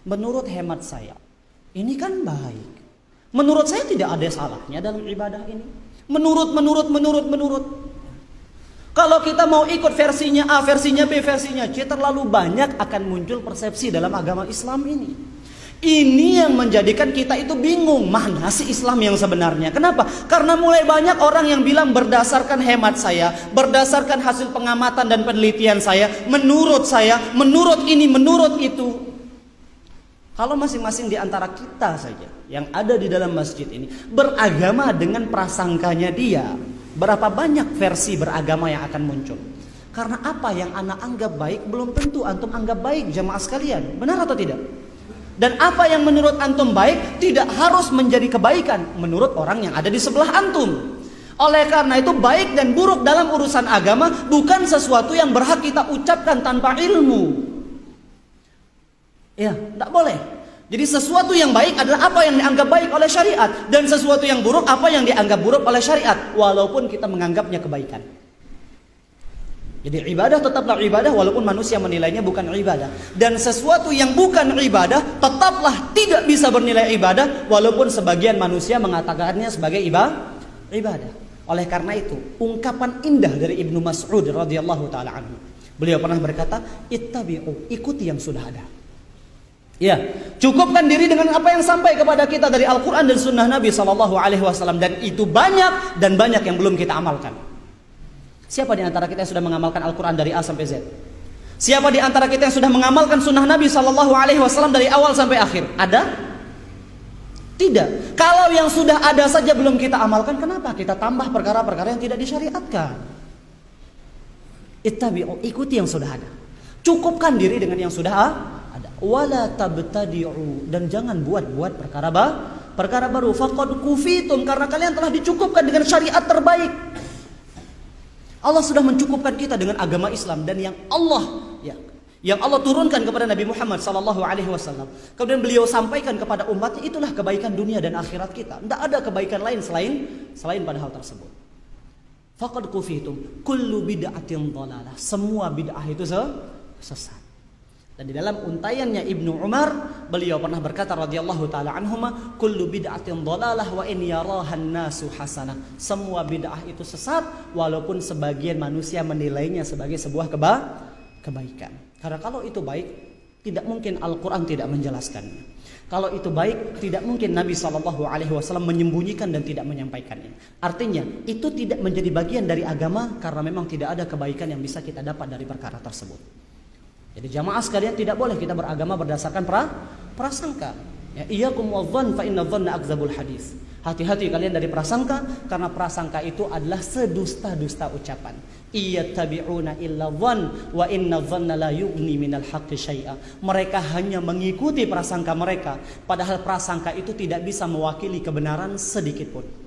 menurut hemat saya, ini kan baik. Menurut saya tidak ada salahnya dalam ibadah ini. Menurut. Kalau kita mau ikut versinya A, versinya B, versinya C, terlalu banyak akan muncul persepsi dalam agama Islam ini. Ini yang menjadikan kita itu bingung, mana sih Islam yang sebenarnya? Kenapa? Karena mulai banyak orang yang bilang berdasarkan hemat saya, berdasarkan hasil pengamatan dan penelitian saya, menurut ini, menurut itu. Kalau masing-masing di antara kita saja yang ada di dalam masjid ini beragama dengan prasangkanya dia, berapa banyak versi beragama yang akan muncul? Karena apa yang anak anggap baik belum tentu antum anggap baik, jamaah sekalian. Benar atau tidak? Dan apa yang menurut antum baik tidak harus menjadi kebaikan menurut orang yang ada di sebelah antum. Oleh karena itu baik dan buruk dalam urusan agama bukan sesuatu yang berhak kita ucapkan tanpa ilmu. Ya, tidak boleh. Jadi sesuatu yang baik adalah apa yang dianggap baik oleh syariat, dan sesuatu yang buruk apa yang dianggap buruk oleh syariat, walaupun kita menganggapnya kebaikan. Jadi ibadah tetaplah ibadah walaupun manusia menilainya bukan ibadah. Dan sesuatu yang bukan ibadah tetaplah tidak bisa bernilai ibadah walaupun sebagian manusia mengatakannya sebagai ibadah. Oleh karena itu, ungkapan indah dari Ibnu Mas'ud radhiyallahu taala anhu. Beliau pernah berkata, "Ittabi'u, ikuti yang sudah ada." Ya, cukupkan diri dengan apa yang sampai kepada kita dari Al-Qur'an dan sunnah Nabi SAW, dan itu banyak dan banyak yang belum kita amalkan. Siapa di antara kita yang sudah mengamalkan Al-Quran dari A sampai Z? Siapa di antara kita yang sudah mengamalkan sunnah Nabi SAW dari awal sampai akhir? Ada? Tidak. Kalau yang sudah ada saja belum kita amalkan, kenapa kita tambah perkara-perkara yang tidak disyariatkan? Ittabi'u, ikuti yang sudah ada. Cukupkan diri dengan yang sudah ada. Wala tabtadi'u, dan jangan buat-buat perkara baru. Faqad kufitum, karena kalian telah dicukupkan dengan syariat terbaik. Allah sudah mencukupkan kita dengan agama Islam, dan yang Allah turunkan kepada Nabi Muhammad SAW. Kemudian beliau sampaikan kepada umatnya, itulah kebaikan dunia dan akhirat kita. Tidak ada kebaikan lain selain pada hal tersebut. Faqad kufitum kullu bid'atin dhalalah. Semua bid'ah itu sesat. Dan di dalam untaiannya Ibnu Umar, beliau pernah berkata radhiyallahu taala anhuma, kullu bid'atin dhalalah wa in yarahan nasu hasanah. Semua bid'ah itu sesat walaupun sebagian manusia menilainya sebagai sebuah kebaikan. Karena kalau itu baik, tidak mungkin Al-Qur'an tidak menjelaskannya. Kalau itu baik, tidak mungkin Nabi SAW menyembunyikan dan tidak menyampaikannya. Artinya, itu tidak menjadi bagian dari agama karena memang tidak ada kebaikan yang bisa kita dapat dari perkara tersebut. Jadi jamaah sekalian, tidak boleh kita beragama berdasarkan prasangka. Ya, iyyakum wadh-dhann fa inna dhanna akdzabul hadis. Hati-hati kalian dari prasangka, karena prasangka itu adalah sedusta-dusta ucapan. Iyattabi'una illa dhann wa inna dhanna la yughni minal haqqi syai'a. Mereka hanya mengikuti prasangka mereka, padahal prasangka itu tidak bisa mewakili kebenaran sedikit pun.